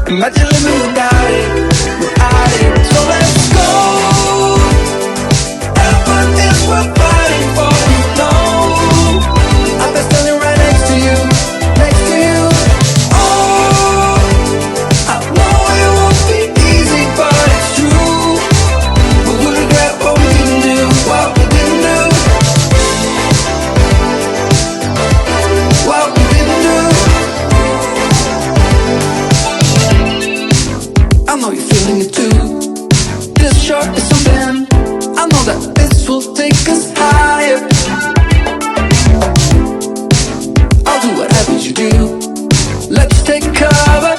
Imagine living without it, without it. So let's go. Heaven is worth fighting for, you know. I'll be standing right next to you, next to you. Oh, I know it won't be easy, but it's true. We will regret what we didn't do, what we didn't do, what we didn't do. I know you're feeling it too. This short is something. I know that this will take us higher. I'll do whatever you do. Let's take cover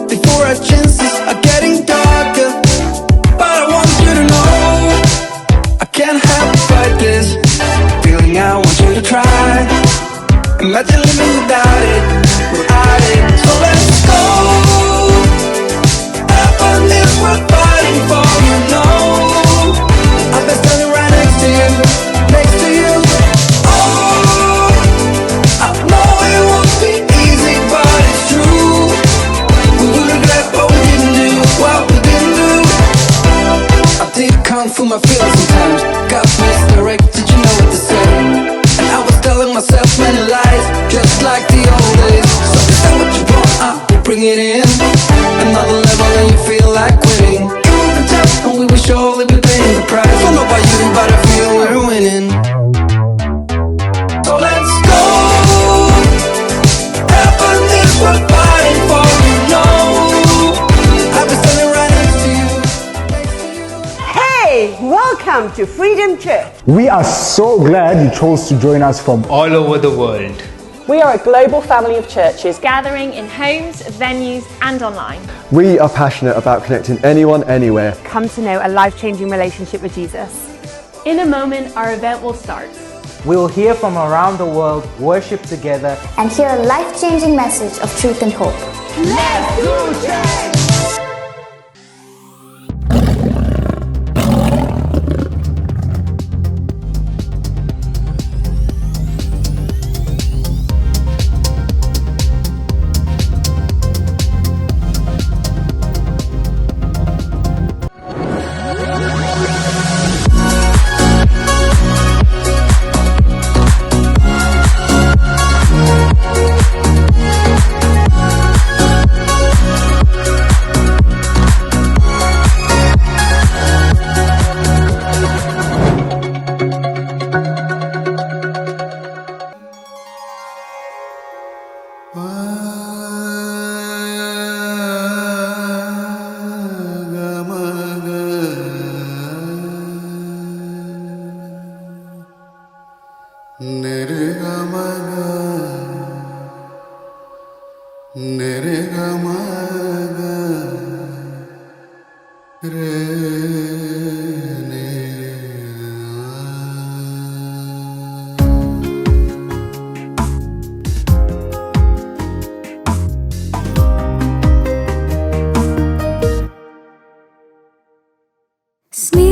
before our chances are getting darker. But I want you to know I can't help but fight this feeling. I want you to try. Imagine living without it, without it. So let's go. Heaven is worth fighting for, you know. I'll be standing right next to you, next to you. Oh, I know it won't be easy, but it's true. We will regret what we didn't do, what we didn't do. I did kung fu my feelings sometimes. Got misdirected, you know what to say. And I was telling myself many lies, just like the old days. So is that what you want? I will bring it in. Another level and you feel like quitting. Give me the top and we will surely be paying the price. Don't know about you, but I feel we're winning. So let's go. Heaven is worth fighting for, you know. I'll be standing right next to you, next to you. Hey, welcome to Freedom Church. We are so glad you chose to join us from all over the world. We are a global family of churches gathering in homes, venues and online. We are passionate about connecting anyone, anywhere. Come to know a life-changing relationship with Jesus. In a moment, our event will start. We will hear from around the world, worship together, and hear a life-changing message of truth and hope. Let's do church!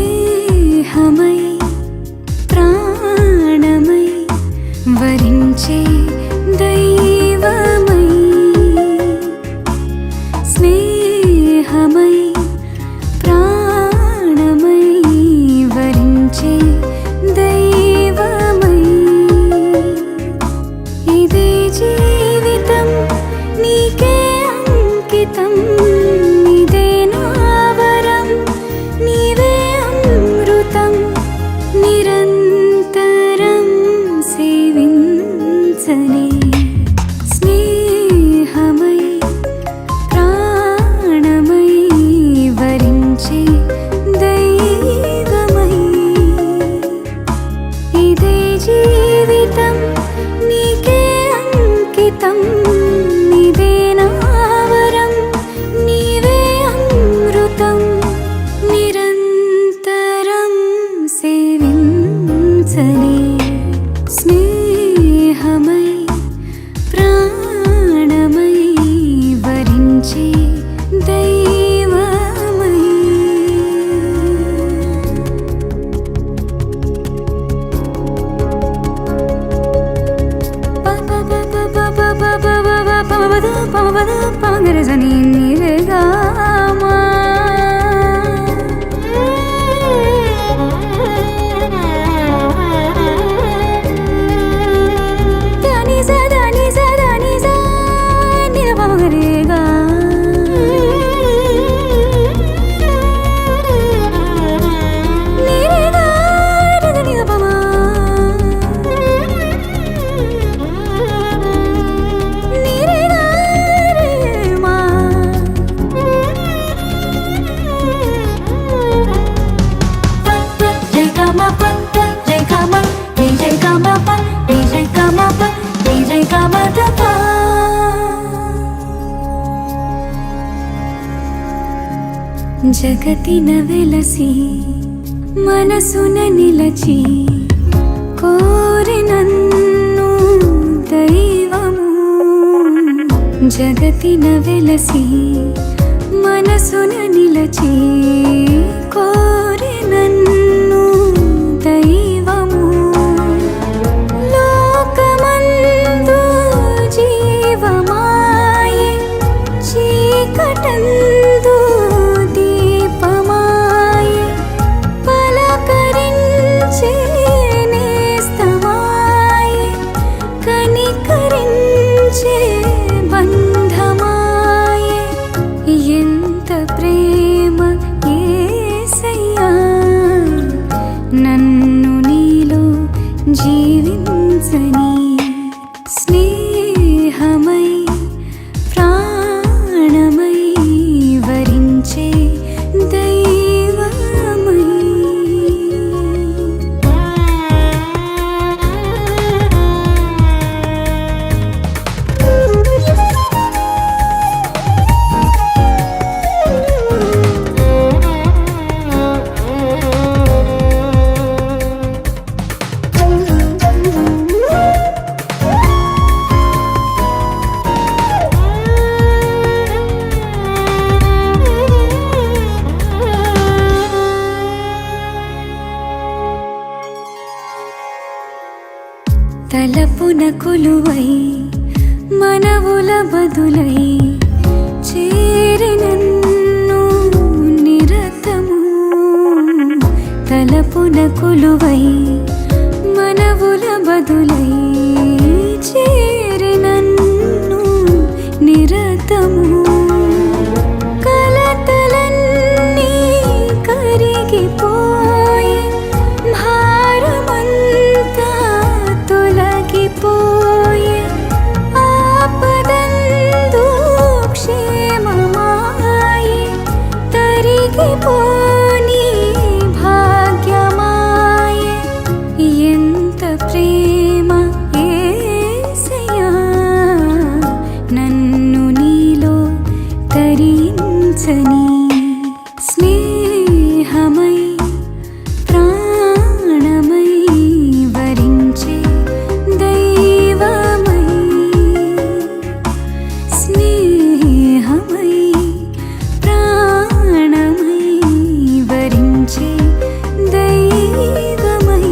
స్నేహమై ప్రాణమై వరించే దైవమై స్నేహమై ప్రాణమై వరించే దైవమై ఇదే జీవితం నీకే అంకితం ఇదే నా వరం నీవే అమృతం నిరంతరం సేవించనే స్నేహమై ప్రాణమై వరించే దైవమై ఇదే జీవితం నీకే అంకితం ఇదే నా వరం నీవే అమృతం నిరంతరం సేవించనే స్నేహమై ప్రాణమై వరించే దైవమై పాంగరజని నీవేగా జగతిన వెలసి మనసున నిలచి కోరి నన్ను దైవము జగతిన వెలసి మనసున నిలచి కోరి నన్ను దైవము లోకమందు జీవమాయే చీకటందు దీపమాయే పలకరించే నేస్తమాయే కనికరించే బంధమాయే ఎంత ప్రేమ యేసయ్యా నన్ను నీలో జీవించని స్నేహమై ప్రాణమై వరించే దైవమై తలపున కొలువై మనవుల బదులై చేరి నన్ను నిరతము తలపున కొలువై మనవుల బదులై చేరి నన్ను నిరతము కలతలన్నీ కరిగిపోయే భారమంతా తొలగిపోయే ఆపదందు క్షేమమాయే తరిగిపోని భాగ్యమాయే ఎంత ప్రేమ యేసయ్యా నన్ను నీలో తరించని స్నేహమై ప్రాణమై వరించే దైవమై స్నేహమై ప్రాణమై వరించే దైవమై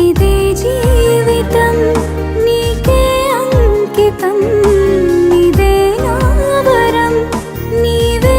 ఇదే జీవితం నీకే అంకితం ఇదే నా వరం నీవే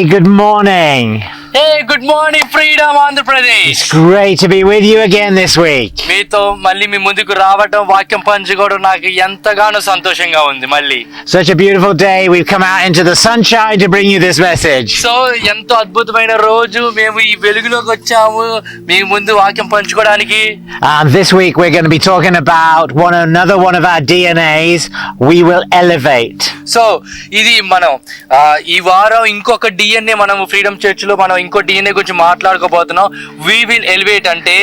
good morning. Hey, good morning, Freedom Andhra Pradesh. It's great to be with you again this week. మీతో మళ్ళీ మీ ముందుకు రావటం వాక్యం పంచుకోవడం నాకు ఎంతగానో సంతోషంగా ఉంది మళ్ళీ. Such a beautiful day. We've come out into the sunshine to bring you this message. So ఎంతో అద్భుతమైన రోజు మేము ఈ వెలుగులోకి వచ్చాము మీ ముందు వాక్యం పంచుకోవడానికి. This week we're going to be talking about another one of our DNAs. We will elevate. So ఇది మనం ఈ వారం ఇంకొక డిఎన్ఏ మనం ఫ్రీడమ్ చర్చ్ లో మనం ఇంకో డిఎన్ఏ గురించి మాట్లాడుకోబోతున్నాం. వి విల్ ఎలివేట్ అంటే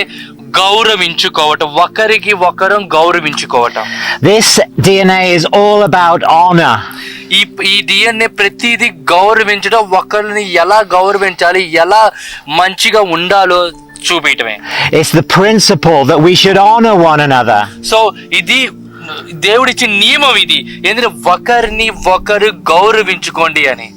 గౌరవించుకోవటం, ఒకరికి ఒకరం గౌరవించుకోవటం. This DNA is all about honor. ఈ డిఎన్ఏ ప్రతిదీ గౌరవించడం, ఒకరిని ఎలా గౌరవించాలి, ఎలా మంచిగా ఉండాలో చూపించడమే. It's the principle that we should honor one another. So ఇది దేవుడిచ్చిన నియమం, ఇది ఎందుకంటే ఒకరిని ఒకరు గౌరవించుకోండి అని.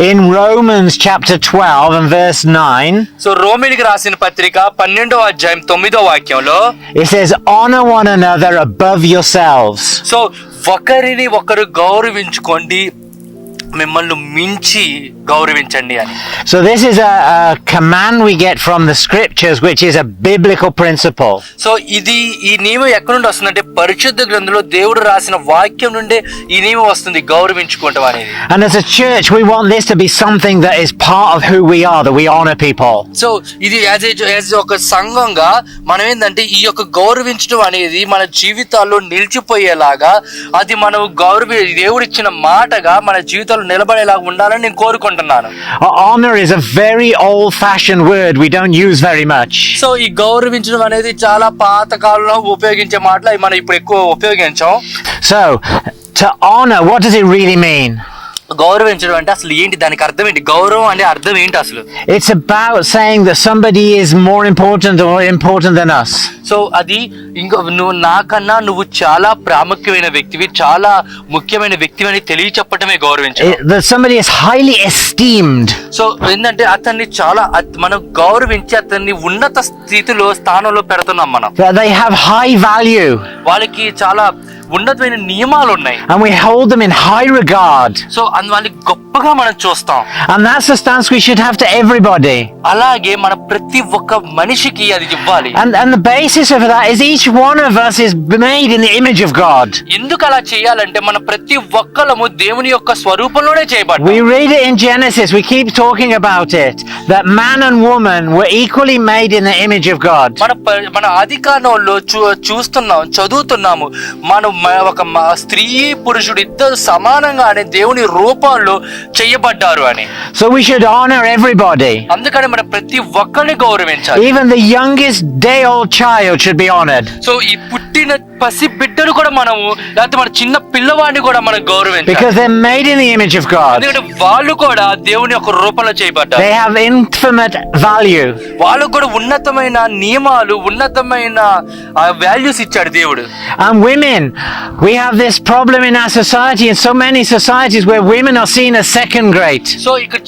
In Romans chapter 12 and verse 9, so రోమిలికి రాసిన పత్రిక 12వ అధ్యాయం 9వ వాక్యంలో it says, honor one another above yourselves. So ఒకరిని ఒకరు గౌరవించుకోండి, మిమ్మల్ని మించి గౌరవించండి అని. So this is a command we get from the scriptures, which is a biblical principle. So ఈ నియమం ఎక్కడి నుండి వస్తుందంటే పరిశుద్ధ గ్రంథంలో దేవుడు రాసిన వాక్యం నుండి ఈ నియమం వస్తుంది, గౌరవించుకోవటం అనేది. And as a church, we want this to be something that is part of who we are, that we honor people. So ఇది యాజ్ ఒక సంఘంగా మనం ఏంటంటే ఈ యొక్క గౌరవించడం అనేది మన జీవితాల్లో నిలిచిపోయేలాగా, అది మనం దేవుడు ఇచ్చిన మాటగా మన జీవితాల్లో నిలబడేలాగా ఉండాలని నేను కోరుకుంటున్నాను. Honor is a very old-fashioned word we don't use very much. So ఈ గౌరవించడం అనేది చాలా పాత కాలంలో ఉపయోగించే మాటలు, అవి మనం ఇప్పుడు ఎక్కువ ఉపయోగించాం. So to honor, what does it really mean? గౌరవించడం అంటే అసలు ఏంటి, దానికి అర్థం ఏంటి, గౌరవం అంటే అర్థం ఏంటి అసలు? It's about saying that somebody is more important or important than us. So అది నువ్వు నాకన్నా నువ్వు చాలా ప్రాముఖ్యమైన వ్యక్తివి, చాలా ముఖ్యమైన వ్యక్తివి అని తెలియచెప్పటమే గౌరవించడం. That somebody is highly esteemed. So ఏంటంటే అతన్ని చాలా మనం గౌరవించి అతన్ని ఉన్నత స్థితిలో, స్థానంలో పెడుతున్నాం మనం. That they have high value. వాళ్ళకి చాలా ఉన్నతమైన నియమాలు ఉన్నాయి. And we hold them in high regard. So వాళ్ళని గొప్పగా మనం చూస్తాం. And that's the stance we should have to everybody. అలాగే మన ప్రతి ఒక్క మనిషికి అది ఇవ్వాలి. And the basis of that is each one of us is made in the image of God. ఎందుకు అలా చేయాలంటే మన ప్రతి ఒక్కలము దేవుని యొక్క స్వరూపంలోనే చేయబడ్డాం. We read it in Genesis, we keep talking about it, that man and woman were equally made in the image of God. మన ఆదికాండంలో చదువుతున్నాము, మనం ఒక స్త్రీ పురుషుడు ఇద్దరు సమానంగానే దేవుని రూపంలో చేయబడ్డారు అని. So we should honor everybody. అందుకని మనం ప్రతి ఒక్కరిని గౌరవించాలి. Even the youngest day-old child should be honored. So ఈ పుట్టిన పసి బిడ్డను కూడా మనము, లేకపోతే మన చిన్న పిల్లవాడిని కూడా మనం గౌరవించాలి. Because they're made in the image of God. ఎందుకంటే వాళ్ళు కూడా దేవుని యొక్క రూపంలో చేయబడ్డారు. They have infinite value. వాళ్ళకు కూడా ఉన్నతమైన నియమాలు, ఉన్నతమైన వాల్యూస్ ఇచ్చాడు దేవుడు. And women, we have this problem in our society, in so many societies where women are seen as second grade. So ఇక్కడ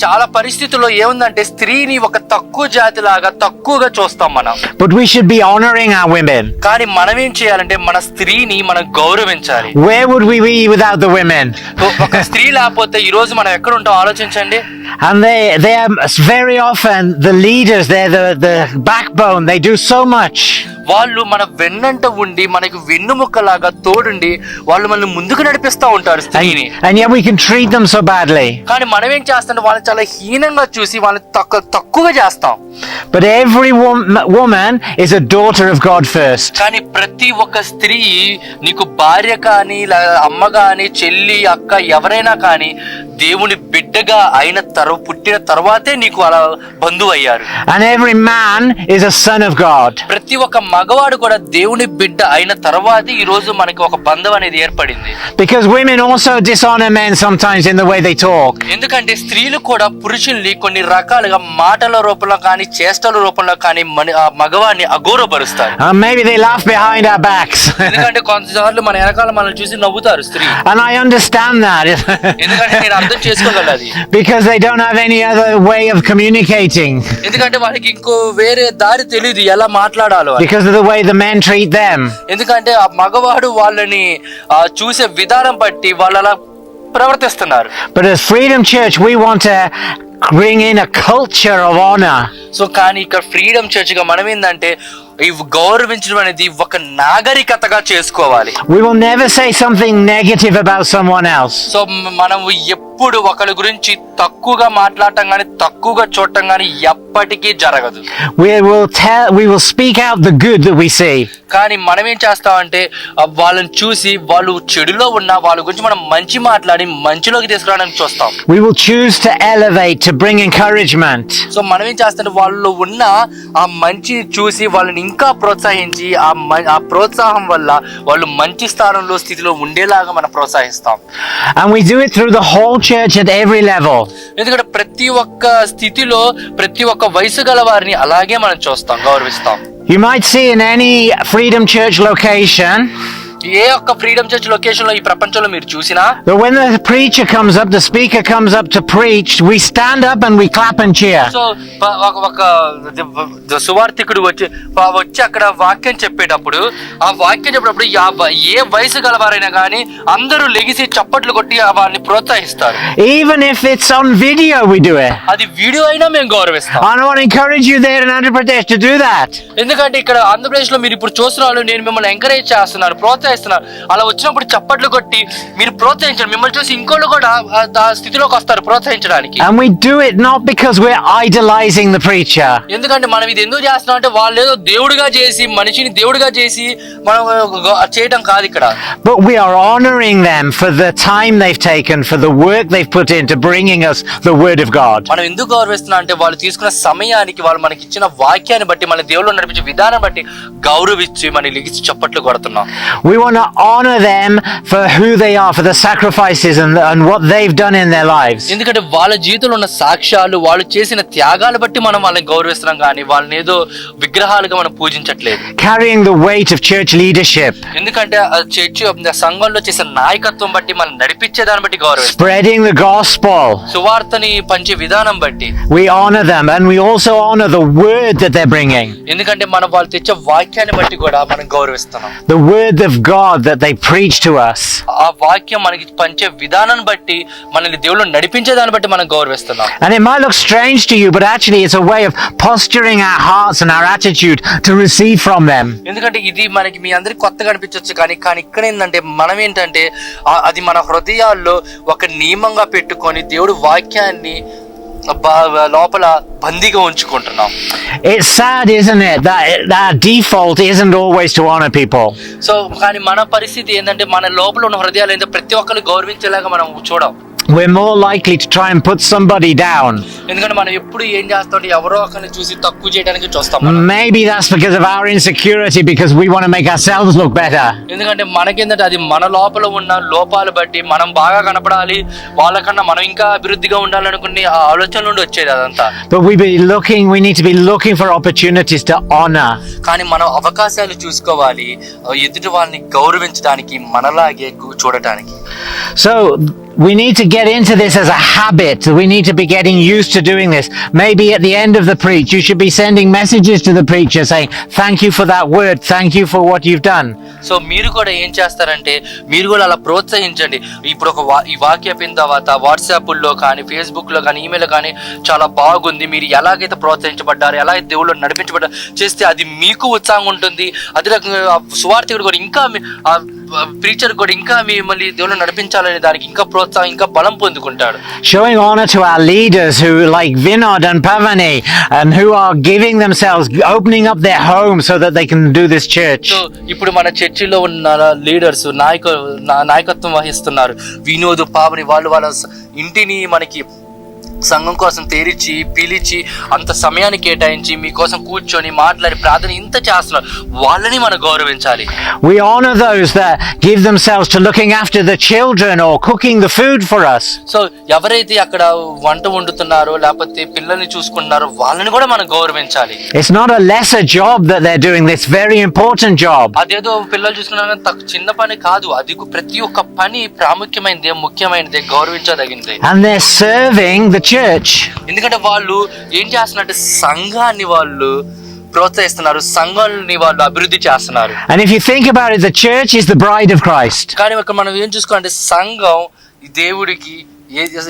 చాలా పరిస్థితుల్లో ఏముందంటే స్త్రీని ఒక తక్కువ జాతి లాగా తక్కువగా చూస్తాం మనం. But we should be honoring our women. కానీ మనం ఏం చేయాలంటే మన స్త్రీని మనం గౌరవించాలి. Where would we be without the women? ఒక స్త్రీ లేకపోతే ఈ రోజు మనం ఎక్కడ ఉంటాం ఆలోచించండి. And they are very often the leaders, they're the backbone, they do so much. వాళ్ళు మన వెన్నంట ఉండి మనకు వెన్నుముక్కలాగా తోడుండి వాళ్ళు మనల్ని ముందుకు నడిపిస్తూ ఉంటారు స్త్రీని. And yet we can treat them so badly. కానీ మనం ఏం చేస్తాం, వాళ్ళని చాలా హీనంగా చూసి వాళ్ళని తక్కువగా చేస్తాం. But every woman is a daughter of God first. కానీ ప్రతి ఒక్క స్త్రీ నీకు భార్య కానీ, అమ్మ కానీ, చెల్లి, అక్క ఎవరైనా కానీ దేవుని బిడ్డగా పుట్టిన తర్వాతే నీకు అలా బంధువు అయ్యారు. And every man is a son of God. ప్రతి ఒక్క మగవాడు కూడా దేవుని బిడ్డ అయిన తర్వాతే ఈ రోజు మనకి ఒక బంధం అనేది ఏర్పడింది. Because women also dishonor men sometimes in the way they talk. ఎందుకంటే స్త్రీలు కూడా పురుషుల్ని కొన్ని రకాలుగా మాటల రూపంలో కానీ, చేష్టల రూపంలో కానీ మగవాడిని అగౌరవపరుస్తారు. Maybe they laugh behind our backs. ఎందుకంటే కొంతసార్లు మన వెనకాల మనల్ని చూసి నవ్వుతారు స్త్రీ. And I understand that. ఎందుకంటే నేను అర్థం చేసుకోగలది. Because they don't have any other way of communicating. ఎందుకంటే వాళ్ళకి ఇంకో వేరే దారి తెలియదు ఎలా మాట్లాడాలో. Because of the way the men treat them. ఎందుకంటే ఆ మగవాడు వాళ్ళని చూసే విధానం బట్టి వాళ్ళు అలా ప్రవర్తిస్తున్నారు. But as Freedom Church, we want to bring in a culture of honor. So కానీ ఇక్కడ ఫ్రీడమ్ చర్చ్ గా మనం ఏంటంటే ఈ గౌరవించడం అనేది ఒక నాగరికతగా చేసుకోవాలి. We will never say something negative about someone else. So మనం ఎప్పుడు ఒకరి గురించి తక్కువగా మాట్లాడటం కానీ తక్కువగా చూడటం కానీ ఎప్పటికీ జరగదు. We will speak out the good that we see. కానీ మనం ఏం చేస్తామంటే వాళ్ళని చూసి వాళ్ళు చెడులో ఉన్న వాళ్ళ గురించి మనం మంచి మాట్లాడి మంచిలోకి తీసుకురావడానికి చూస్తాం. We will choose to elevate, to bring encouragement. So మనం ఏం చేస్తాం, వాళ్ళు ఉన్న ఆ మంచి చూసి వాళ్ళని ఇంకా ప్రోత్సహించి ఆ ప్రోత్సాహం వల్ల వాళ్ళు మంచి స్థానంలో స్థితిలో ఉండేలాగా మనం ప్రోత్సహిస్తాం. And we do it through the whole church at every level. ఎందుకంటే ప్రతి ఒక్క స్థితిలో ప్రతి ఒక్క వయసు గల వారిని అలాగే మనం చూస్తాం, గౌరవిస్తాం. You might see in any Freedom Church location ఏ ఒక్క ఫ్రీడమ్ చర్చ్ లొకేషన్ లో ఈ ప్రపంచంలో మీరు చూసినా that when the preacher comes up, the speaker comes up to preach, we stand up and we clap and cheer. So ఒక సువార్థికుడు వచ్చి అక్కడ వాక్యం చెప్పేటప్పుడు ఆ వాక్యం చెప్పేటప్పుడు ఏ వయసు గలవారైనా కానీ అందరూ లెగిసి చప్పట్లు కొట్టి వారిని ప్రోత్సహిస్తారు. Even if it's on video, we do it. అది వీడియో అయినా మేము గౌరవిస్తాం. I want to encourage you there in Andhra Pradesh to do that. ఎందుకంటే ఇక్కడ ఆంధ్రప్రదేశ్ లో మీరు ఇప్పుడు చూస్తున్నారు, నేను మిమ్మల్ని ఎంకరేజ్ చేస్తున్నాను, ప్రోత్సహిస్తున్నారు. అలా వచ్చినప్పుడు చప్పట్లు కొట్టి మీరు ప్రోత్సహించండి. మిమ్మల్ని చూసి ఇంకోళ్ళు కూడా ఆ స్థితిలోకి వస్తారు ప్రోత్సహించడానికి. And we do it not because we're idolizing the preacher. ఎందుకంటే మనం ఇది ఎందుకు చేస్తున్నాం అంటే వాళ్ళు ఏదో దేవుడిగా చేసి మనిషిని దేవుడిగా చేసి మనం చేయడం కాదు ఇక్కడ. But we are honoring them for the time they've taken, for the work they've put into bringing us the word of God. మనం ఎందుకు గౌరవిస్తున్నాం అంటే వాళ్ళు తీసుకున్న సమయానికి, వాళ్ళు మనకి ఇచ్చిన వాక్యాన్ని బట్టి, మన దేవుళ్ళు నడిపించే విధానం బట్టి గౌరవించి మన లిగిచి చప్పట్లు కొడుతున్నాం. We want to honor them for who they are, for the sacrifices and what they've done in their lives. ఎందుకంటే వాళ్ళ జీవితంలో ఉన్న సాక్ష్యాలు, వాళ్ళు చేసిన త్యాగాలు బట్టి మనం వాళ్ళని గౌరవిస్తున్నాం కానీ వాళ్ళని ఏదో విగ్రహాలుగా మనం పూజించట్లేదు. Carrying the weight of church leadership. ఎందుకంటే చర్చ్ సంఘంలో చేసే నాయకత్వం బట్టి మనం నడిపించే దాన్ని బట్టి గౌరవిస్తాం. Spreading the gospel. సువార్తని పంచే విధానం బట్టి We honor them, and we also honor the word that they're bringing. ఎందుకంటే మనం వాళ్ళు తెచ్చే వాక్యాన్ని బట్టి కూడా మనం గౌరవిస్తున్నాం. The word of God that they preach to us. ఆ వాక్యం మనకి పంచే విధానాన్ని బట్టి, మనల్ని దేవుళ్ళు నడిపించే దాన్ని బట్టి మనం గౌరవిస్తున్నాం. And it might look strange to you, but actually it's a way of posturing our hearts and our attitude to receive from them. ఎందుకంటే ఇది మనకి మీ అందరికి కొత్తగా అనిపించవచ్చు, కానీ ఇక్కడ ఏంటంటే మనం ఏంటంటే అది మన హృదయాల్లో ఒక నియమంగా పెట్టుకొని దేవుడు వాక్యాన్ని లోపల బందీగా ఉంచుకుంటున్నాం. It's sad, isn't it, that our default isn't always to honor people. So కానీ మన పరిస్థితి ఏంటంటే మన లోపల ఉన్న హృదయాలు ఏంటంటే ప్రతి ఒక్కరు గౌరవించేలాగా మనం చూడం. We're more likely to try and put somebody down. ఎందుకంటే మనం ఎప్పుడు ఏం చేస్తాం, ఎవరో ఒకరిని చూసి తక్కువ చేయడానికి చూస్తాం. Maybe that's because of our insecurity, because we want to make ourselves look better. ఎందుకంటే మనకేంటంటే అది మన లోపల ఉన్న లోపాలు బట్టి మనం బాగా కనపడాలి, వాళ్ళకన్నా మనం ఇంకా అభివృద్ధిగా ఉండాలనుకునే ఆ ఆలోచన నుండి వచ్చేది అదంతా. But we need to be looking for opportunities to honor. కానీ మనం అవకాశాలు చూసుకోవాలి ఎదుటి వాళ్ళని గౌరవించడానికి, మనలాగే చూడటానికి. So we need to get into this as a habit. We need to be getting used to doing this. Maybe at the end of the preach, you should be sending messages to the preacher saying, thank you for that word. Thank you for what you've done. So మీరు కూడా ఏం చేస్తారంటే మీరు కూడా అలా ప్రోత్సహించండి. ఇప్పుడు ఈ వాక్య అయిన తర్వాత వాట్సాప్లో కానీ, ఫేస్బుక్లో కానీ, ఈమెయిల్ కానీ చాలా బాగుంది, మీరు ఎలాగైతే ప్రోత్సహించబడ్డారు, ఎలాగైతే దేవుళ్ళు నడిపించబడ్డారు చేస్తే అది మీకు ఉత్సాహంగా ఉంటుంది. అదే రకంగా సువార్థికుడు కూడా ఇంకా ప్రీచర్ కూడా ఇంకా మిమ్మల్ని దేవుళ్ళు నడిపించాలని దానికి ఇంకా ప్రోత్సాహం, ఇంకా బలం పొందుకుంటాడు. Showing honor to our leaders who like Vinod and Pavani and who are giving themselves, opening up their home so that they can do this church. So ఇప్పుడు మన చర్చిలో ఉన్న లీడర్స్ నాయకత్వం వహిస్తున్నారు. వినోద్, పావని వాళ్ళ ఇంటిని మనకి సంఘం కోసం తెరిచి పిలిచి అంత సమయాన్ని కేటాయించి మీకోసం కూర్చొని మాట్లాడి ప్రార్థన ఇంత చేస్తున్నారు. వాళ్ళని మనం గౌరవించాలి. We honor those that give themselves to looking after the children or cooking the food for us. So ఎవరైతే అక్కడ వంట వండుతున్నారో లేకపోతే పిల్లల్ని చూసుకుంటున్నారో వాళ్ళని కూడా మనం గౌరవించాలి. It's not a lesser job that they're doing, this very important job. అదేదో పిల్లలు చూసుకున్నా చిన్న పని కాదు, అది ప్రతి ఒక్క పని ప్రాముఖ్యమైనదే, ముఖ్యమైనదే, గౌరవించదగింది. And they're serving the church. ఎందుకంటే వాళ్ళు ఏం చేస్తున్నట్టు సంఘాన్ని వాళ్ళు ప్రోత్సహిస్తున్నారు, సంఘాన్ని వాళ్ళు అభివృద్ధి చేస్తున్నారు. And if you think about it, the church is the bride of Christ. కానీ ఇక్కడ మనం ఏం చూసుకోవాలంటే సంఘం దేవుడికి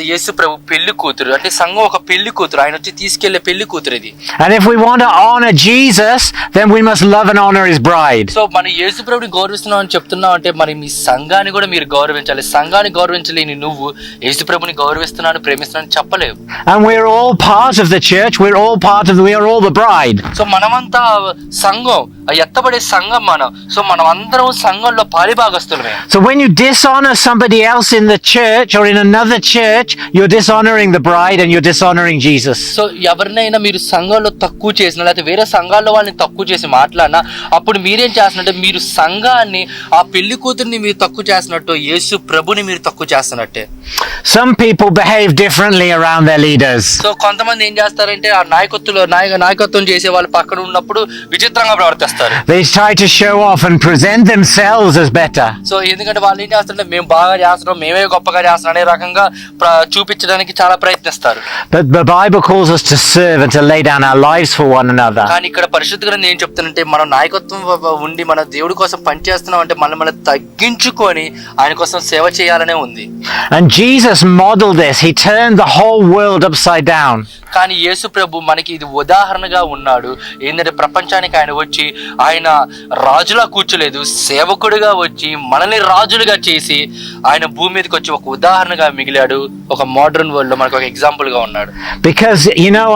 యేసు ప్రభు పెళ్లి కూతురు, అంటే సంఘం ఒక పెళ్లి కూతురు, ఆయన వచ్చి తీసుకెళ్లే పెళ్లి కూతురు ఇది. And if we want to honor Jesus, then we must love and honor his bride. So మన యేసు ప్రభుని గౌరవిస్తున్నాం అని చెప్తున్నావు అంటే మరి మీ సంఘాన్ని కూడా మీరు గౌరవించాలి. సంఘాన్ని గౌరవించలేని నువ్వు యేసు ప్రభుని గౌరవిస్తున్నాను ప్రేమిస్తున్నాను చెప్పలేవు. And we're all part of the church. We are all the bride. So మనమంతా సంఘం, ఎత్తబడే సంఘం మనం. సో మనం అందరం సంఘంలో పాలిభాగస్తులమే. So when you dishonor somebody else in the church or in another church, you're dishonoring the bride and you're dishonoring Jesus. So ఎవరినైనా మీరు సంఘంలో తక్కువ చేసినా లేకపోతే వేరే సంఘాల్లో వాళ్ళని తక్కువ చేసి మాట్లాడినా అప్పుడు మీరేం చేస్తున్నట్టే మీరు సంఘాన్ని, ఆ పెళ్లి కూతుర్ని మీరు తక్కువ చేస్తున్నట్టు యేసు ప్రభుని మీరు తక్కువ చేస్తున్నట్టే. Some people behave differently around their leaders. So కొంతమంది ఏం చేస్తారంటే ఆ నాయకత్వం చేసే వాళ్ళు పక్కన ఉన్నప్పుడు విచిత్రంగా ప్రవర్తిస్తారు. They try to show off and present themselves as better. So ఎందుకంటే వాళ్ళు ఏం చేస్తారంటే మేము బాగా చేస్తున్నాం, మేమే గొప్పగా చేస్తున్నాం అనే రకంగా చూపించడానికి చాలా ప్రయత్నిస్తారు. But the Bible calls us to serve and to lay down our lives for one another. కానీ ఇక్కడ పరిశుద్ధ గ్రంథం ఏం చెప్తానంటే మనం నాయకత్వం ఉండి మన దేవుడి కోసం పనిచేస్తున్నాం అంటే మనం తగ్గించుకొని ఆయన కోసం సేవ చేయాలనే ఉంది. And Jesus modeled this. He turned the whole world upside down. కానీ యేసు ప్రభు మనకి ఇది ఉదాహరణగా ఉన్నాడు. ఏంటంటే ప్రపంచానికి ఆయన వచ్చి ఆయన రాజులా కూర్చోలేదు, సేవకుడిగా వచ్చి మనల్ని రాజులుగా చేసి ఆయన భూమి మీదకి వచ్చి ఒక ఉదాహరణగా మిగిలాడు. ఒక మోడర్న్ వరల్డ్ లో మనకు ఒక ఎగ్జాంపుల్ గా ఉన్నాడు. Because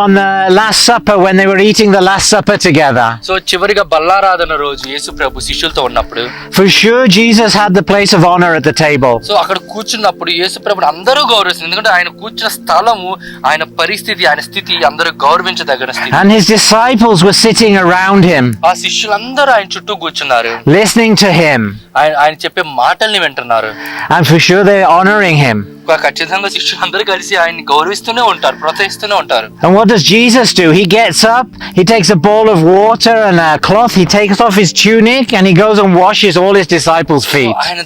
on the last supper when they were eating the last supper together. So చివరిగా బల్లారాధన రోజు యేసు ప్రభు శిష్యులతో ఉన్నప్పుడు For sure Jesus had the place of honor at the table. So అక్కడ కూర్చున్నప్పుడు యేసు ప్రభుని అందరూ గౌరవిస్తారు. ఎందుకంటే ఆయన కూర్చున్న స్థలము, ఆయన పరిస్థితి, ఆయన స్థితి అందరూ గౌరవించదగిన స్థితి. And his disciples were sitting around him. ఆ శిష్యులందరూ ఆయన చుట్టూ కూర్చున్నారు, listening to him. ఆయన చెప్పే మాటల్ని వింటున్నారు. And for sure they're honoring him. ఖచ్చితంగా శిష్యులందరూ కలిసి ఆయన్ని గౌరవిస్తూనే ఉంటారు, ప్రోత్సహిస్తూనే ఉంటారు. And what does Jesus do? He gets up, he takes a bowl of water and a cloth, he takes off his tunic and he goes and washes all his disciples' feet. ఆయన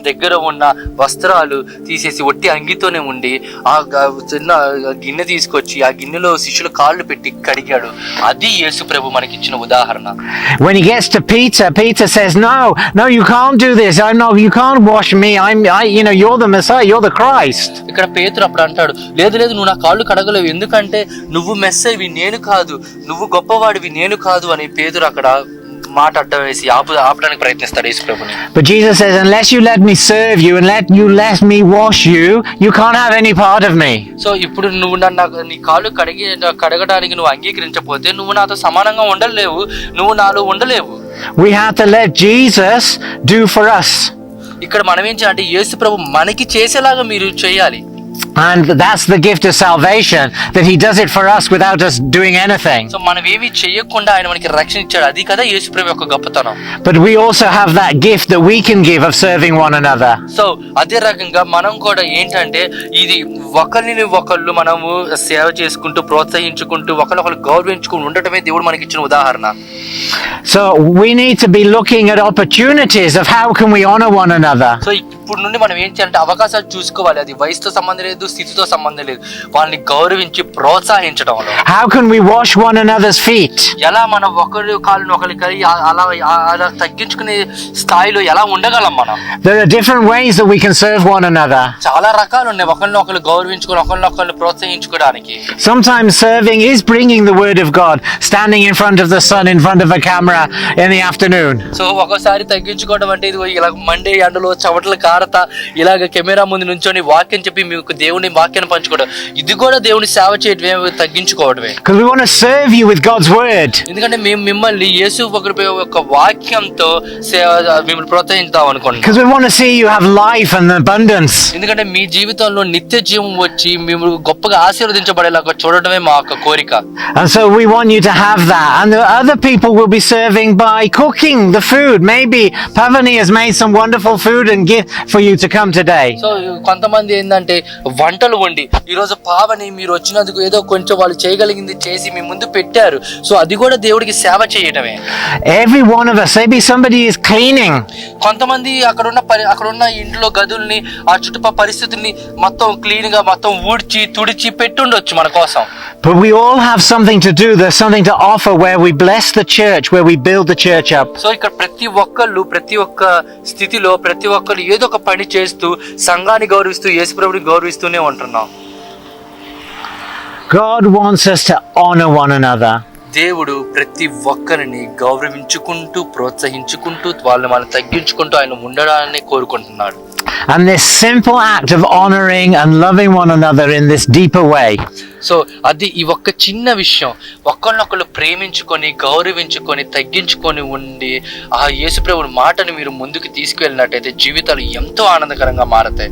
దగ్గర ఉన్న వస్త్రాలు తీసేసి ఒట్టి అంగితోనే ఉండి ఆ చిన్న గిన్నె తీసుకొచ్చి ఆ గిన్నెలో శిష్యుల కాళ్ళు పెట్టి కడిగాడు. అది యేసు ప్రభు మనకి ఇచ్చిన ఉదాహరణ. When he gets to Peter says, no, you can't do this. You can't wash me. You're the Messiah, you're the Christ. ఇక్కడ పేతురు అప్పుడు అంటాడు, లేదు నువ్వు నా కాళ్ళు కడగలేవు, ఎందుకంటే నువ్వు మెస్సైవి నేను కాదు, నువ్వు గొప్పవాడివి నేను కాదు అని పేతురు అక్కడ మాట అడ్డం వేసి ఆపడానికి ప్రయత్నిస్తాడు యేసు ప్రభుని. But Jesus says, unless you let me serve you and let me wash you, you can't have any part of me. So ఇప్పుడు నువ్వు నీ కాళ్ళు కడగడానికి నువ్వు అంగీకరించకపోతే నువ్వు నాతో సమానంగా ఉండలేవు, నువ్వు నాలో ఉండలేవు. We have to let Jesus do for us. ఇక్కడ మనం ఏం చేయాలంటే యేసు ప్రభు మనకి చేసేలాగా మీరు చేయాలి. And that's the gift of salvation, that he does it for us without us doing anything. So మనం ఏమీ చేయకుండా ఆయన మనకి రక్షణ ఇచ్చాడు. అది కదా యేసు ప్రభు యొక్క గొప్పతనం. But we also have that gift that we can give of serving one another. So అదే రకంగా మనం కూడా ఏంటంటే ఇది ఒకరిని ఒకళ్ళు మనము సేవ చేసుకుంటూ ప్రోత్సహించుకుంటూ ఒకరినొకరు గౌరవించుకుంటూ ఉండటమే దేవుడు మనకి ఇచ్చిన ఉదాహరణ. So we need to be looking at opportunities of how can we honor one another. So ఇప్పుడు నుండి మనం ఏం చేయాలంటే అవకాశాలు చూసుకోవాలి. అది వయసుతో సంబంధం లేదు, స్థితితో సంబంధం లేదు, వాళ్ళని గౌరవించి ప్రోత్సహించడంలో. How can we wash one another's feet? ఎలా మనం ఒకరి కాళ్ళని ఒకరి కలిగి అలా తగ్గించుకునే స్థాయిలో ఎలా ఉండగలం మనం? There are different ways that we can serve one another. చాలా రకాలు ఉన్నాయి ఒకరిని ఒకరు గౌరవించుకొని ఒకరిని ప్రోత్సహించుకోవడానికి. Sometimes serving is bringing the word of God, standing in front of the sun, in front of a camera in the afternoon. So ఒకసారి తగ్గించుకోవడం అంటే ఇది ఇలా మండే ఎండలో చెమటలు కారత ఇలాగ కెమెరా ముందు నుంచొని వాక్యం చెప్పి మీకు దేవుని వాక్యాన్ని పంచుకోవడం, ఇది కూడా దేవుని సేవ చేయడమే, తగ్గించుకోవడమే. Because we want to serve you with God's word. ఎందుకంటే మేము మిమ్మల్ని యేసు ఒక వాక్యంతో మిమ్మల్ని ప్రోత్సహిద్దాం అనుకోండి. Because we want to see you have life and abundance. ఎందుకంటే మీ జీవితంలో నిత్య జీవం వచ్చి మేము గొప్పగా ఆశీర్వదించబడేలాగా చూడడమే మా యొక్క కోరిక. And so we want you to have that. And the other people will be serving by cooking the food. Maybe Pavani has made some wonderful food and give for you to come today. So కొంతమంది ఏంటంటే వంటలు వండి ఈరోజు పావని మీరు వచ్చినందుకు ఏదో కొంచెం వాళ్ళు చేయగలిగింది చేసి మీ ముందు పెట్టారు. సో అది కూడా దేవుడికి సేవ చేయడమే. Every one of us, maybe somebody is cleaning. కొంతమంది అక్కడున్న ఇంట్లో గదుల్ని ఆ చుట్టుపక్కల పరిస్థితుల్ని మొత్తం క్లీన్ గా మొత్తం ఊడ్చి తుడిచి పెట్టుండొచ్చు మన కోసం. But we all have something to do. There's something to offer where we bless the church, where we build the church up. So ఇక్కడ ప్రతి ఒక్క స్థితిలో ప్రతి ఒక్కరు ఏదో ఒక ఒక పని చేస్తూ సంఘాన్ని గౌరవిస్తూ యేసుప్రభుని గౌరవిస్తూనే ఉంటున్నాం. God wants us to honor one another. దేవుడు ప్రతి ఒక్కరిని గౌరవించుకుంటూ ప్రోత్సహించుకుంటూ వాళ్ళని తగ్గించుకుంటూ ఆయన ఉండడాన్ని కోరుకుంటున్నాడు. And this simple act of honoring and loving one another in this deeper way so అది ఈ ఒక్క చిన్న విషయం, ఒకళ్ళనొకళ్ళు ప్రేమించుకొని గౌరవించుకొని తగ్గించుకొని ఉండి ఆ యేసుప్రభుని మాటను మీరు ముందుకు తీసుకువెళ్ళినట్టయితే జీవితాలు ఎంతో ఆనందకరంగా మారతాయి.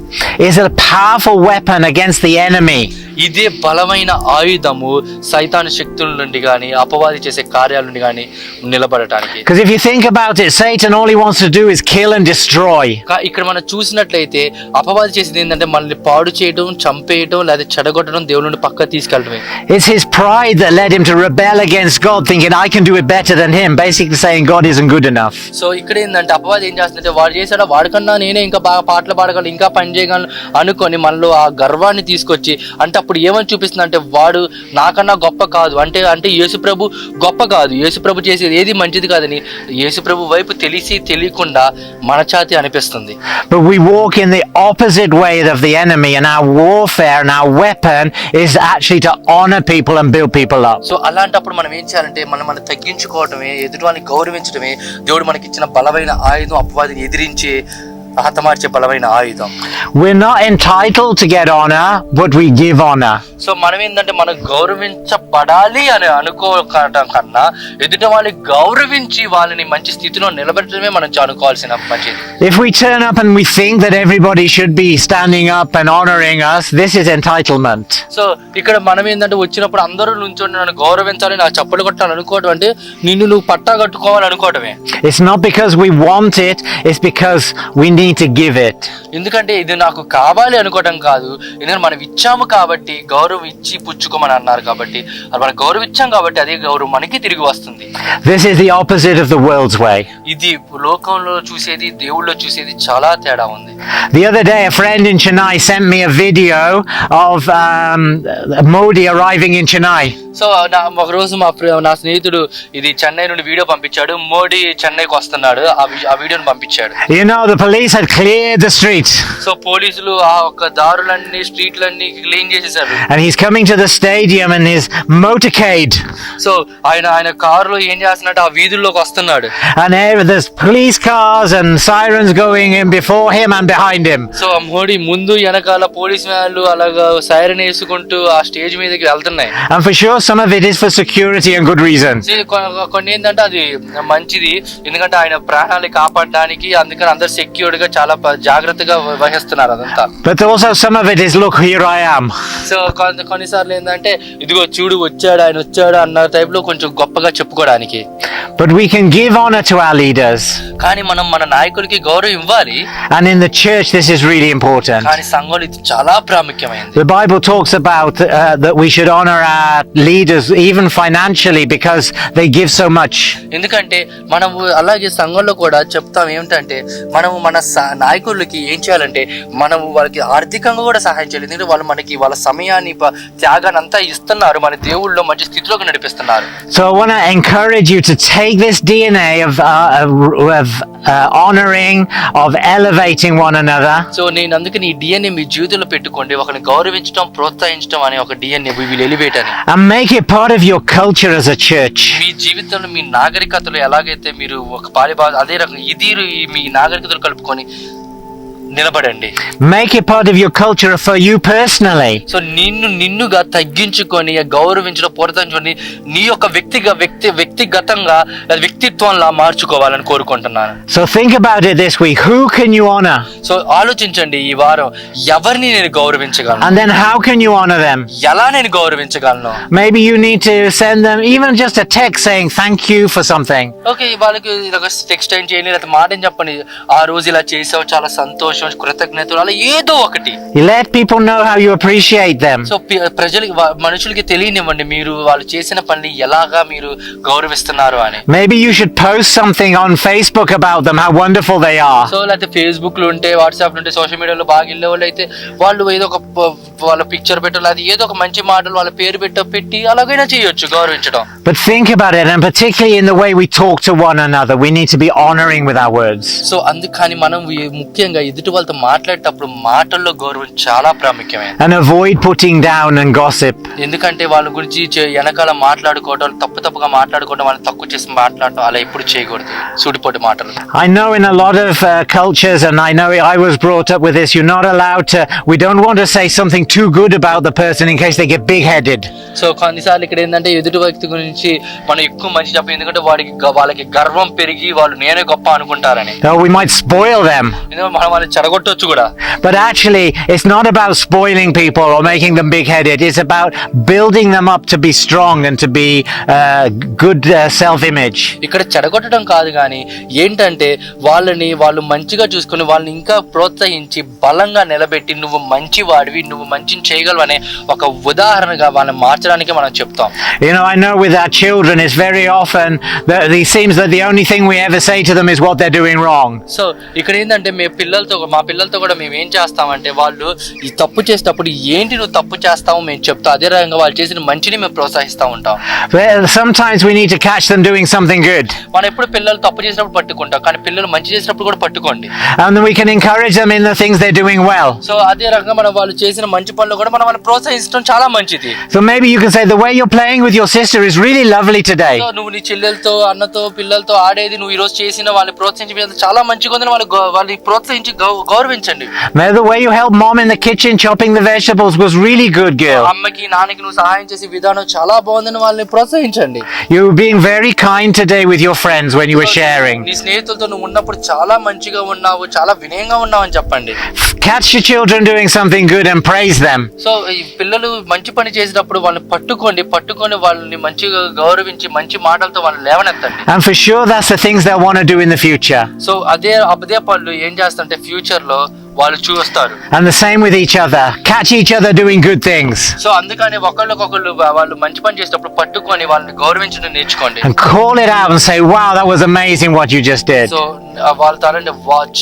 is a powerful weapon against the enemy. ఇదే బలమైన ఆయుధము సైతాను శక్తుల నుండి కానీ అపవాది చేసే కార్యాల నుండి కానీ నిలబడటానికి. Because if you think about it, Satan all he wants to do is kill and destroy. ఇక్కడ మనం చూసినట్లయితే అపవాది చేసేది ఏంటంటే మనల్ని పాడు చేయడం, చంపేయడం లేదా చెడగొట్టడం, దేవుడి నుండి పక్క తీసుకెళ్ళడమే. It's his pride that led him to rebel against God, thinking I can do it better than him, basically saying God isn't good enough. So ఇక్కడ ఏంటంటే అపవాది ఏం చేస్తుందంటే వాడు చేశాడా, వాడికన్నా నేనే ఇంకా బాగా పాటలు పాడగలను, ఇంకా పని చేయగలను అనుకొని మనలో ఆ గర్వాన్ని తీసుకొచ్చి, అంటే అప్పుడు ఏమని చూపిస్తుంది అంటే వాడు నాకన్నా గొప్ప కాదు, అంటే యేసుప్రభు గొప్ప కాదు, యేసుప్రభు చేసేది ఏది మంచిది కాదని యేసుప్రభు వైపు తెలిసి తెలియకుండా మనచాతి అనిపిస్తుంది. But we walk in the opposite way of the enemy, and our warfare and our weapon is actually to honor people and build people up. So అలాంటప్పుడు మనం ఏం చేయాలంటే మనం తగ్గించుకోవటమే, ఎదుటివాళ్ళని గౌరవించడమే దేవుడు మనకి ఇచ్చిన బలమైన ఆయుధం, అపవాదిని ఎదిరించి హతమార్చే బలమైన ఆయుధం. We're not entitled to get honor, but we give honor. So మనం ఏంటంటే మనం గౌరవించబడాలి అని అనుకోవడం కన్నా ఎదుటి వాళ్ళని గౌరవించి వాళ్ళని మంచి స్థితిలో నిలబెట్టడమే మనం అనుకోవాల్సిన మంచిది. If we turn up and we think that everybody should be standing up and honoring us, this is entitlement. So ఇక్కడ మనం ఏంటంటే వచ్చినప్పుడు అందరూ నుంచొని నన్ను గౌరవించాలి, నా చప్పలు కొట్టాలి అనుకోవడం అంటే నువ్వు పట్టా కట్టుకోవాలి అనుకోవడమే. It's not because we want it, it's because we need to give it. ఎందుకంటే ఇది నాకు కావాలి అనుకోవడం కాదు, ఎందుకంటే మనం ఇచ్చాము కాబట్టి, గౌరవం ఇచ్చి పుచ్చుకోమని అన్నారు కాబట్టి, అది మనం గౌరవం ఇచ్చాం కాబట్టి అదే గౌరవం మనకి తిరిగి వస్తుంది. This is the opposite of the world's way. ఇది లోకంలో చూసేది దేవుళ్ళో చూసేది చాలా తేడా ఉంది. The other day a friend in Chennai sent me a video of Modi arriving in Chennai. So ఒక రోజు నా స్నేహితుడు ఇది చెన్నై నుండి వీడియో పంపించాడు, మోడీ చెన్నైకి వస్తున్నాడు, ఆ వీడియోని పంపించాడు. You know, the police had cleared the streets. So పోలీసులు ఆ ఒక్క దారులన్నీ స్ట్రీట్లన్నీ క్లీన్ చేసేసారు. And he's coming to the stadium in his motorcade. So ఆయన కారులో ఏం చేస్తున్నాడు, ఆ వీధుల్లోకి వస్తున్నాడు. And there's police cars and sirens going in before him and behind him. So Modi ముందు వెనకాల పోలీస్ వ్యాన్లు అలాగా సైరన్ వేసుకుంటూ ఆ స్టేజ్ మీదకి వెళ్తున్నాయి. And for sure some of it is for security and good reasons. కొన్ని ఏంటంటే అది మంచిది, ఎందుకంటే ఆయన ప్రాణాలు కాపాడడానికి, అందుకని అందరు సెక్యూర్డ్ గా చాలా జాగ్రత్తగా వహిస్తున్నారు అదంతా. But also some of it is, look, here I am. So కొన్నిసార్లు ఏంటంటే ఇదిగో చూడు వచ్చాడు, ఆయన వచ్చాడు అన్న టైప్ లో కొంచెం గొప్పగా చెప్పుకోవడానికి. But we can give honor to our leaders. కానీ మనం మన నాయకులకి గౌరవం ఇవ్వాలి. And in the church this is really important. కానీ సంఘంలో ఇది చాలా ప్రాముఖ్యమైనది. The Bible talks about that we should honor our leaders even financially because they give so much. ఎందుకంటే మనము అలాగే సంఘంలో కూడా చెప్తాం ఏమిటంటే మనము మన నాయకులకి ఏం చేయాలంటే మనము వాళ్ళకి ఆర్థికంగా కూడా సహాయం చేయాలి. ఎందుకంటే వాళ్ళు మనకి వాళ్ళ సమయాన్ని త్యాగాన్ని అంతా ఇస్తున్నారు, మన దేవుళ్ళలో మంచి స్థితిలోకి నడిపిస్తున్నారు. So I want to encourage you to take this DNA of honoring, of elevating one another. So నేను అందుకని ఈ DNA మీ జీవితంలో పెట్టుకోండి, ఒకరిని గౌరవించడం ప్రోత్సహించడం అనే ఒక DNA we will elevate అని. And make it part of your culture as a church. మీ జీవితంలో మీ నాగరికతలో ఎలాగైతే మీరు ఒక అదే రకం ఇది మీ నాగరికతలు కలుపుకొని నిలబడండి. Make it part of your culture for you personally. So నిన్నుగా తగ్గించుకొని గౌరవించడం పోరాటంచుకొని నీ యొక్క వ్యక్తిగతంగా వ్యక్తిత్వంలా మార్చుకోవాలని కోరుకుంటున్నాను. So think about it this week. Who can you honor? So ఆలోచించండి ఈ వారం ఎవరిని నేను గౌరవించగలను. And then how can you honor them? ఎలా నేను గౌరవించగలను. Maybe you need to send them even just a text saying thank you for something. Okay, వాళ్ళకి text ఏం చేయండి, లేదా మాట చెప్పండి, ఆ రోజు ఇలా చేసావు చాలా సంతోషం, కృతజ్ఞతలు, అలా ఏదో ఒకటి. Let people know how you appreciate them. So మనుషులకి తెలియనివ్వండి మీరు వాళ్ళు చేసిన పనిని ఎలాగా మీరు గౌరవిస్తున్నారు అని. Maybe you should post something on Facebook about them, how wonderful they are. So లేకపోతే ఫేస్బుక్ లో ఉంటే, వాట్సాప్ లో ఉంటే, సోషల్ మీడియాలో బాగా వెళ్ళే వాళ్ళు అయితే వాళ్ళు ఏదో ఒక వాళ్ళ పిక్చర్ పెట్టాలి, అది ఏదో ఒక మంచి మాటలు వాళ్ళ పేరు పెట్టి అలాగైనా చేయొచ్చు గౌరవించడం. But think about it, and particularly in the way we talk to one another, we need to be honoring with our words. So అందుకని మనం ముఖ్యంగా ఎదుటి వాళ్ళతో మాట్లాడేటప్పుడు మాటల్లో గౌరవం చాలా ప్రాముఖ్యమైనది. And avoid putting down and gossip. ఎందుకంటే వాళ్ళ గురించి వెనకాల మాట్లాడుకోవడం, తప్పుగా మాట్లాడుకోవడం, వాళ్ళని తక్కువ చేసి మాట్లాడటం అలా ఎప్పుడు చేయకూడదు. సూటిపోటి మాటలు. I know in a lot of cultures, and I know I was brought up with this, you're not allowed to, we don't want to say something too good about the person in case they get big-headed. So కొన్నిసార్లు ఇక్కడ ఏంటంటే ఎదుటి వ్యక్తి గురించి మనం ఎక్కువ మంచి చెప్పాలి, ఎందుకంటే వాళ్ళకి గర్వం పెరిగి వాళ్ళు నేనే గొప్ప అనుకుంటారని. Or we might spoil them. మనం వాళ్ళని చెడగొట్టొచ్చు కూడా. But actually, it's not about spoiling people or making them big-headed. It's about building them up to be strong and to be good self-image. ఇక్కడ చెడగొట్టడం కాదు, కానీ ఏంటంటే వాళ్ళు మంచిగా చూసుకుని వాళ్ళని ఇంకా ప్రోత్సహించి బలంగా నిలబెట్టి నువ్వు మంచి వాడివి, నువ్వు మంచిని చేయగలవు అనే ఒక ఉదాహరణగా వాళ్ళని మార్చడానికి మనం చెప్తాం. You know, I know with our children, it's very often that it seems that the only thing we ever say to them is what they're doing wrong. So ఇక్కడ ఏంటంటే మా పిల్లలతో కూడా మేము ఏం చేస్తామంటే వాళ్ళు ఈ తప్పు చేసేటప్పుడు ఏంటి నువ్వు తప్పు చేస్తావు మేము చెప్తాం, అదే రకంగా వాళ్ళు చేసిన మంచిని మేము ప్రోత్సహిస్తూ ఉంటాం. Well, sometimes we need to catch them doing something good. మనం ఎప్పుడు పిల్లలు తప్పు చేసినప్పుడు పట్టుకుంటాం, కానీ పిల్లలు మంచి చేసినప్పుడు కూడా పట్టుకోండి. And then we can encourage them in the things they're doing well. So అదే రకంగా మనం వాళ్ళు చేసిన మంచి పనులు కూడా మనం వాళ్ళని ప్రోత్సహించడం చాలా మంచిది. So maybe you can say the way you're playing with your sister is really lovely today. So నువ్వు నీ చెల్లెలతో, అన్నతో, పిల్లలతో ఆడేది నువ్వు ఈ రోజు చేసిన వాళ్ళని ప్రోత్సహించి చాలా మంచిగా ఉందని వాళ్ళని ప్రోత్సహించి గౌరవించండి. Maybe the way you helped mom in the kitchen chopping the vegetables was really good, girl. అమ్మకి నాన్నకి నువ్వు సహాయం చేసే విధానం చాలా బాగుందని వాళ్ళని ప్రోత్సహించండి. You were being very kind today with your friends when you were sharing. నీ స్నేహితులతో నువ్వు ఉన్నప్పుడు చాలా మంచిగా ఉన్నావు, చాలా వినయంగా ఉన్నావు అని చెప్పండి. Catch your children doing something good and praise them. So ఈ పిల్లలు మంచి పని చేసేటప్పుడు వాళ్ళని పట్టుకొని వాళ్ళని మంచిగా గౌరవించి మంచి మాటలతో వాళ్ళని లేవనెత్తండి. And for sure that's the things they'll want to do in the future. So అదే పనులు ఏం చేస్తారంటే ఫ్యూచర్ లో వాళ్ళు చూస్తారు. And the same with each other. Catch each other doing good things. So అందుకని ఒకళ్ళకొకళ్ళు వాళ్ళు మంచి పని చేసేటప్పుడు పట్టుకొని వాళ్ళని గౌరవించడం నేర్చుకోండి. And call it out and say, wow, that was amazing what you just did. So వాళ్ళ తారంటే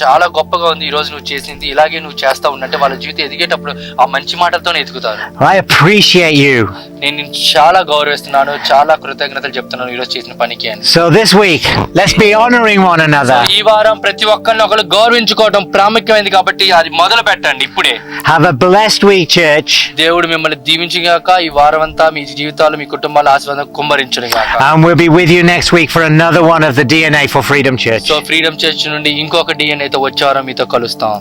చాలా గొప్పగా ఉంది ఈ రోజు నువ్వు చేసింది, ఇలాగే నువ్వు చేస్తా ఉన్నట్టే వాళ్ళ జీవితం ఎదిగేటప్పుడు ఆ మంచి మాటలతోనే ఎదుగుతారు. I appreciate you. నేను నిన్ను చాలా గౌరవిస్తున్నాను, చాలా కృతజ్ఞతలు చెప్తున్నాను ఈ రోజు చేసిన పనికి అని. So this week, let's be honoring one another. ఈ వారం ప్రతి ఒక్కరిని ఒకరు గౌరవించుకోవడం ప్రాముఖ్యమైనది కాబట్టి అది మొదలు పెట్టండి ఇప్పుడే. Have a blessed week, church. దేవుడు మిమ్మల్ని దీవించుగాక. ఈ వారం అంతా మీ జీవితాలు, మీ కుటుంబాల ఆశీర్వాదం కుమ్మరించుగాక. And we'll be with you next week for another one of the DNA for Freedom Church. So freedom church నుండి ఇంకొక DNA తో వచ్చే వారం మీతో కలుస్తాం.